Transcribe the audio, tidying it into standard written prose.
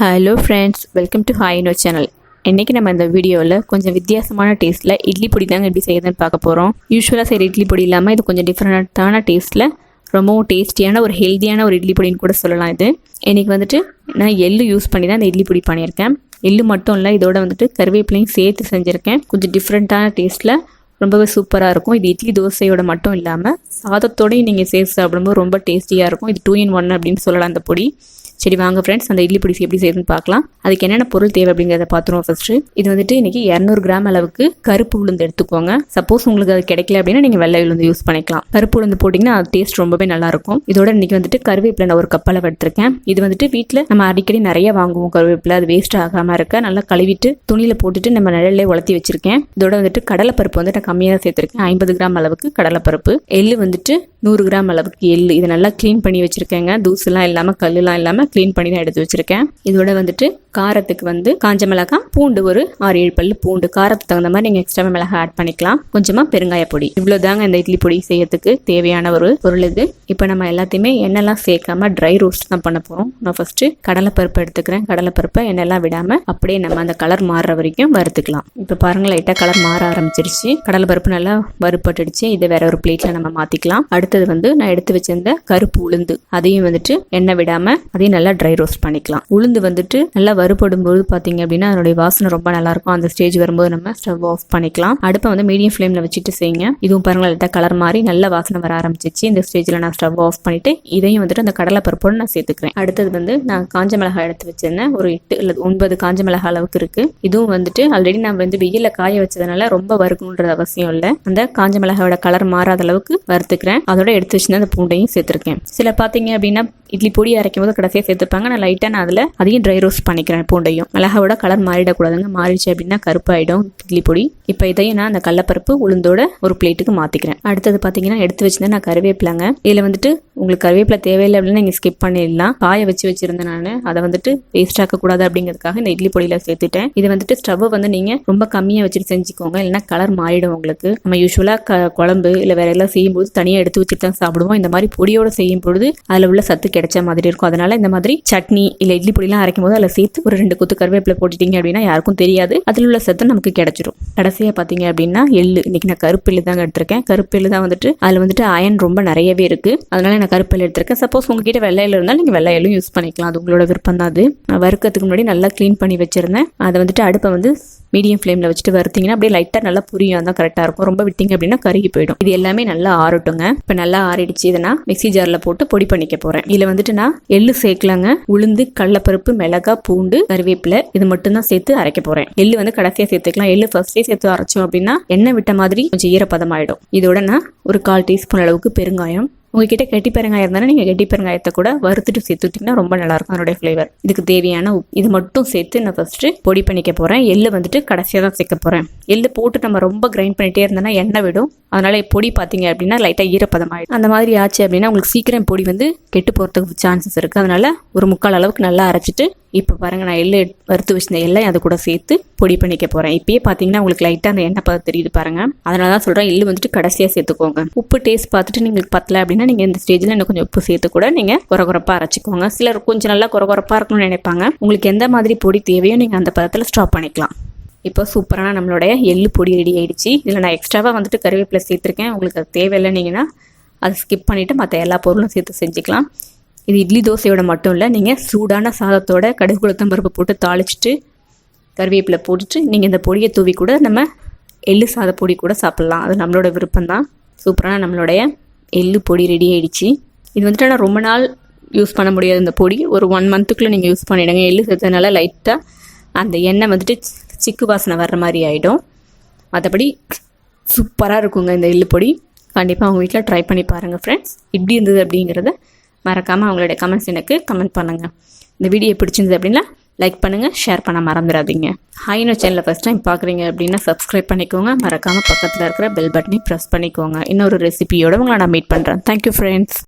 Hello friends, welcome to Hi-Inno channel. இன்றைக்கி நம்ம இந்த வீடியோவில் கொஞ்சம் வித்தியாசமான டேஸ்ட்டில் இட்லி பொடி தாங்க எப்படி செய்யுதுன்னு பார்க்க போகிறோம். யூஸ்வலாக செய்கிற இட்லி பொடி இல்லாமல் இது கொஞ்சம் டிஃப்ரெண்ட்டான டேஸ்ட்டில் ரொம்பவும் டேஸ்டியான ஒரு ஹெல்த்தியான ஒரு இட்லி பொடின்னு கூட சொல்லலாம். இது இன்றைக்கி வந்துட்டு நான் எள்ளு யூஸ் பண்ணி தான் இந்த இட்லி பொடி பண்ணியிருக்கேன். எள்ளு மட்டும் இல்லை, இதோட வந்துட்டு கருவேப்பிலையும் சேர்த்து செஞ்சுருக்கேன். கொஞ்சம் டிஃப்ரெண்ட்டான டேஸ்ட்டில் ரொம்பவே சூப்பராக இருக்கும். இது இட்லி தோசையோட மட்டும் இல்லாமல் சாதத்தோடையும் நீங்கள் சேர்த்து சாப்பிடும்போது ரொம்ப டேஸ்டியாக இருக்கும். இது 2 in 1 அப்படின்னு சொல்லலாம் அந்த பொடி. சரி வாங்க ஃப்ரெண்ட்ஸ், அந்த இட்லி பொடி எப்படி செய்யுதுன்னு பார்க்கலாம். அதுக்கு என்னென்ன பொருள் தேவை அப்படிங்கிறத பார்த்துருவோம். ஃபஸ்ட்டு இது வந்துட்டு இன்றைக்கி 200 கிராம் அளவுக்கு கருப்பு உளுந்து எடுத்துக்கோங்க. சப்போஸ் உங்களுக்கு அது கிடைக்கல அப்படின்னா நீங்கள் வெள்ளை உளுந்து யூஸ் பண்ணிக்கலாம். கருப்பு உளுந்து போட்டிங்கன்னா அது டேஸ்ட் ரொம்பவே நல்லாயிருக்கும். இதோட இன்றைக்கி வந்துட்டு கருவேப்பிலை நான் ஒரு கப் அளவு எடுத்திருக்கேன். இது வந்துட்டு வீட்டில் நம்ம அடிக்கடி நிறைய வாங்குவோம் கருவேப்பிலை. அது வேஸ்ட் ஆகாமல் இருக்க நல்லா கழுவிட்டு துணியில் போட்டுட்டு நம்ம நிழல்லே உலர்த்தி வச்சிருக்கேன். இதோட வந்துட்டு கடலைப்பருப்பு வந்து நான் கம்மியாக சேர்த்துருக்கேன். 50 கிராம் அளவுக்கு கடலைப்பருப்பு. எள்ளு வந்துட்டு 100 கிராம் அளவுக்கு எள்ளு. இதை நல்லா க்ளீன் பண்ணி வச்சிருக்கேங்க. தூசுலாம் இல்லாமல் கல்லுலாம் இல்லாமல் க்ளீன் பண்ணி தான் எடுத்து வச்சிருக்கேன். இதோட வந்துட்டு காரத்துக்கு வந்து காஞ்ச மிளகாய், பூண்டு ஒரு 6-7 பல்லு பூண்டு. காரத்துக்கு தகுந்த மாதிரி நீங்கள் எக்ஸ்ட்ரா மிளகாய் ஆட் பண்ணிக்கலாம். கொஞ்சமாக பெருங்காய பொடி. இவ்வளோதாங்க இந்த இட்லி பொடி செய்யறதுக்கு தேவையான ஒரு பொருள் இது. இப்போ நம்ம எல்லாத்தையுமே எண்ணெய்லாம் சேர்க்காம ட்ரை ரோஸ்ட் தான் பண்ண போகிறோம். நான் ஃபர்ஸ்ட் கடலைப்பருப்பு எடுத்துக்கிறேன். கடலைப்பருப்பை எண்ணெய்லாம் விடாமல் அப்படியே நம்ம அந்த கலர் மாறுற வரைக்கும் வறுத்துக்கலாம். இப்போ பாருங்கள், லைட்டாக கலர் மாற ஆரம்பிச்சிருச்சு. கடலைப்பருப்பு நல்லா வறுப்பட்டுடுச்சு. இதை வேற ஒரு பிளேட்டில் நம்ம மாற்றிக்கலாம். அடுத்தது வந்து நான் எடுத்து வச்சிருந்த கருப்பு உளுந்து, அதையும் வந்துட்டு எண்ணெய் விடாமல் அதையும் நல்லா ட்ரை ரோஸ்ட் பண்ணிக்கலாம். உளுந்து வந்துட்டு நல்லா வறுபடும் போது பார்த்தீங்க அப்படின்னா அதனுடைய வாசனை ரொம்ப நல்லா இருக்கும். அந்த ஸ்டேஜ் வரும்போது நம்ம ஸ்டவ் ஆஃப் பண்ணிக்கலாம். அடுப்பை வந்து மீடியம் ஃப்ளேமில் வச்சுட்டு செய்யுங்க. இதுவும் பாருங்கள், லைட்டாக கலர் மாறி நல்ல வாசனை வர ஆரம்பிச்சிச்சு. இந்த ஸ்டேஜில் நான் ஸ்டவ் ஆஃப் பண்ணிட்டு இதையும் வந்துட்டு அந்த கடலை பருப்போடு நான் சேர்த்துக்கிறேன். அடுத்தது வந்து நான் காஞ்ச மிளகாய் எடுத்து வச்சிருந்தேன். ஒரு 8 இல்லை 9 காஞ்ச மிளகாய் அளவுக்கு இருக்கு. இதுவும் வந்துட்டு ஆல்ரெடி நான் வந்து வெயில காய வச்சதுனால ரொம்ப வறுக்கணுன்றது அவசியம் இல்லை. அந்த காஞ்ச மிளகாயோட கலர் மாறாத அளவுக்கு வறுத்துக்கிறேன். அதோட எடுத்து வச்சிருந்தேன் அந்த பூண்டையும் சேர்த்துருக்கேன். சில பார்த்தீங்க அப்படின்னா இட்லி பொடி அரைக்கும் போது கடைசியாக சேர்த்துப்பாங்க. நான் லைட்டாக நான் அதில் அதையும் ட்ரை ரோஸ்ட் பண்ணிக்கிறேன். பூண்டையும் மிளகாவோட கலர் மாறிடக்கூடாதுங்க. மாறிடுச்சு அப்படின்னா கருப்பாயிடும் இட்லி பொடி. இப்போ இதையும் நான் அந்த கடலைப்பருப்பு உளுந்தோட ஒரு பிளேட்டுக்கு மாற்றிக்கிறேன். அடுத்தது பார்த்தீங்கன்னா எடுத்து வச்சிருந்தேன் நான் கருவேப்பிலைங்க. இதில் வந்துட்டு உங்களுக்கு கருவேப்பிலை தேவையில்லை அப்படின்னா நீங்கள் ஸ்கிப் பண்ணிடலாம். காய வச்சிருந்தேன் நான். அதை வந்துட்டு வேஸ்ட் ஆக்கக்கூடாது அப்படிங்கிறதுக்காக இந்த இட்லி பொடியில் சேர்த்துட்டேன். இது வந்துட்டு ஸ்டவ் வந்து நீங்கள் ரொம்ப கம்மியாக வச்சுட்டு செஞ்சுக்கோங்க, இல்லைன்னா கலர் மாறிடும் உங்களுக்கு. நம்ம யூஸ்வலாக குழம்பு இல்லை வேற எல்லாம் செய்யும்போது தனியாக எடுத்து வச்சுட்டு தான் சாப்பிடுவோம். இந்த மாதிரி பொடியோடு செய்யும் பொழுது அதில் உள்ள சத்து கிடைச்ச மாதிரி இருக்கும். அதனால இந்த மாதிரி சட்னி இல்லை இட்லி பொடிலாம் அரைக்கும் போது அதில் சேர்த்து ஒரு 2 கொத்து கருவேப்பிலை போட்டுட்டீங்க அப்படின்னா யாருக்கும் தெரியாது. அதில் உள்ள சத்து நமக்கு கிடைச்சிடும். கடைசியாக பார்த்தீங்க அப்படின்னா எள்ளு. இன்னைக்கு நான் கருப்பு எள்ளு தாங்க எடுத்திருக்கேன். கருப்பு எள்ளு தான் வந்துட்டு அதில் வந்துட்டு அயன் ரொம்ப நிறையவே இருக்கு. அதனால நான் கருப்பு எள்ளு எடுத்திருக்கேன். சப்போஸ் உங்ககிட்ட வெள்ளை எள்ளு இருந்தாலும் நீங்கள் வெள்ளை எள்ளும் யூஸ் பண்ணிக்கலாம். அது உங்களோட விருப்பம் தான். அது நான் வறுக்கிறதுக்கு முன்னாடி நல்லா க்ளீன் பண்ணி வச்சிருந்தேன். அதை வந்துட்டு அடுப்பை வந்து மீடியம் ஃப்ளேமில் வச்சுட்டு வறுத்தீங்கன்னா அப்படியே லைட்டாக நல்லா புரியும். தான் கரெக்டாக இருக்கும். ரொம்ப விட்டிங்க அப்படின்னா கருகி போயிடும். இது எல்லாமே நல்லா ஆறட்டுங்க. இப்போ நல்லா ஆறிடுச்சு. இதை நான் மிக்ஸி ஜாரில் போட்டு பொடி பண்ணிக்க போகிறேன். இதில் வந்துட்டு நான் எள்ளு சேர்க்கலாங்க. உளுந்து, கடலைப்பருப்பு, மிளகாய், பூண்டு, கருவேப்பிலை இது மட்டும் தான் சேர்த்து அரைக்க போகிறேன். எள்ளு வந்து கடைசியாக சேர்த்துக்கலாம். எள்ளு ஃபர்ஸ்டே சேர்த்து அரைச்சோம் அப்படின்னா எண்ணெய் விட்ட மாதிரி கொஞ்சம் ஈரப்பதம் ஆகிடும். இதோட நான் ஒரு 1/4 டீஸ்பூன் அளவுக்கு பெருங்காயம். உங்ககிட்ட கெட்டி பெருங்காயம் இருந்தாலும் நீங்கள் கெட்டி பெருங்காயத்தை கூட வறுத்துட்டு சேர்த்துட்டிங்கன்னா ரொம்ப நல்லாயிருக்கும் அதனுடைய ஃப்ளேவர். இதுக்கு தேவையான இது மட்டும் சேர்த்து நான் ஃபஸ்ட்டு பொடி பண்ணிக்க போகிறேன். எள்ளு வந்துட்டு கடைசியாக தான் சேர்க்க போகிறேன். எள்ளு போட்டு நம்ம ரொம்ப கிரைண்ட் பண்ணிகிட்டே இருந்தோன்னா எண்ணெய் விடும். அதனால் பொடி பார்த்தீங்க அப்படின்னா லைட்டாக ஈரப்பதம் ஆகிடும். அந்த மாதிரி ஆச்சு அப்படின்னா உங்களுக்கு சீக்கிரம் பொடி வந்து கெட்டு போகிறதுக்கு சான்சஸ் இருக்குது. அதனால் ஒரு 3/4 அளவுக்கு நல்லா அரைச்சிட்டு இப்போ பாருங்கள், நான் எள்ளு வறுத்து வச்சிருந்த எல்லாம் அது கூட சேர்த்து பொடி பண்ணிக்க போகிறேன். இப்பயே பார்த்தீங்கன்னா உங்களுக்கு லைட்டாக அந்த எண்ணெய் பதம் தெரியுது பாருங்கள். அதனால தான் சொல்கிறேன் எள்ளு வந்துட்டு கடைசியாக சேர்த்துக்கோங்க. உப்பு டேஸ்ட் பார்த்துட்டு നിങ്ങൾക്ക് பத்தலை அப்படின்னா நீங்கள் இந்த ஸ்டேஜில் இன்னும் கொஞ்சம் உப்பு சேர்த்து கூட நீங்கள் குறகுறப்பாக அரைச்சிக்கோங்க. சிலர் கொஞ்சம் நல்லா குறகுறப்பாக இருக்கணும்னு நினைப்பாங்க. உங்களுக்கு எந்த மாதிரி பொடி தேவையோ நீங்கள் அந்த பதத்தில் ஸ்டாப் பண்ணிக்கலாம். இப்போ சூப்பரான நம்மளுடைய எள்ளு பொடி ரெடி ஆயிடுச்சு. இதில் நான் எக்ஸ்ட்ராவாக வந்துட்டு கருவேப்பிலை சேர்த்துருக்கேன். உங்களுக்கு அது தேவையில்லைனீங்கன்னா அதை ஸ்கிப் பண்ணிவிட்டு மற்ற எல்லா பொருளும் சேர்த்து செஞ்சுக்கலாம். இது இட்லி தோசையோட மட்டும் இல்லை, நீங்கள் சூடான சாதத்தோட கடுகு உளுத்தம் பருப்பு போட்டு தாளிச்சிட்டு கருவேப்பிலை போட்டுட்டு நீங்கள் இந்த பொடியை தூவி கூட நம்ம எள்ளு சாத பொடி கூட சாப்பிட்லாம். அது நம்மளோட விருப்பம் தான். சூப்பரான நம்மளுடைய எள்ளு பொடி ரெடி ஆயிடுச்சு. இது வந்துட்டு நான் ரொம்ப நாள் யூஸ் பண்ண முடியாது. இந்த பொடி ஒரு 1 மந்த்துக்குள்ளே நீங்கள் யூஸ் பண்ணிவிடுங்க. எள்ளு சேர்த்ததுனால லைட்டாக அந்த எண்ணெய் வந்துட்டு சிக்கு வாசனை வர்ற மாதிரி ஆகிடும். மற்றபடி சூப்பராக இருக்குங்க இந்த எள்ளு பொடி. கண்டிப்பாக அவங்க வீட்டில் ட்ரை பண்ணி பாருங்கள் ஃப்ரெண்ட்ஸ். எப்படி இருந்தது அப்படிங்கிறத மறக்காமல் அவங்களுடைய கமெண்ட்ஸ் எனக்கு கமெண்ட் பண்ணுங்கள். இந்த வீடியோ பிடிச்சிருந்தது அப்படின்னா லைக் பண்ணுங்கள், ஷேர் பண்ண மறந்துடாதீங்க. Hi-Inno சேனலை ஃபஸ்ட் டைம் பார்க்குறீங்க அப்படின்னா சப்ஸ்கிரைப் பண்ணிக்கோங்க. மறக்காமல் பக்கத்தில் இருக்கிற பெல் பட்டனை ப்ரெஸ் பண்ணிக்கோங்க. இன்னொரு ரெசிபியோட உங்களை நான் மீட் பண்ணுறேன். Thank you friends.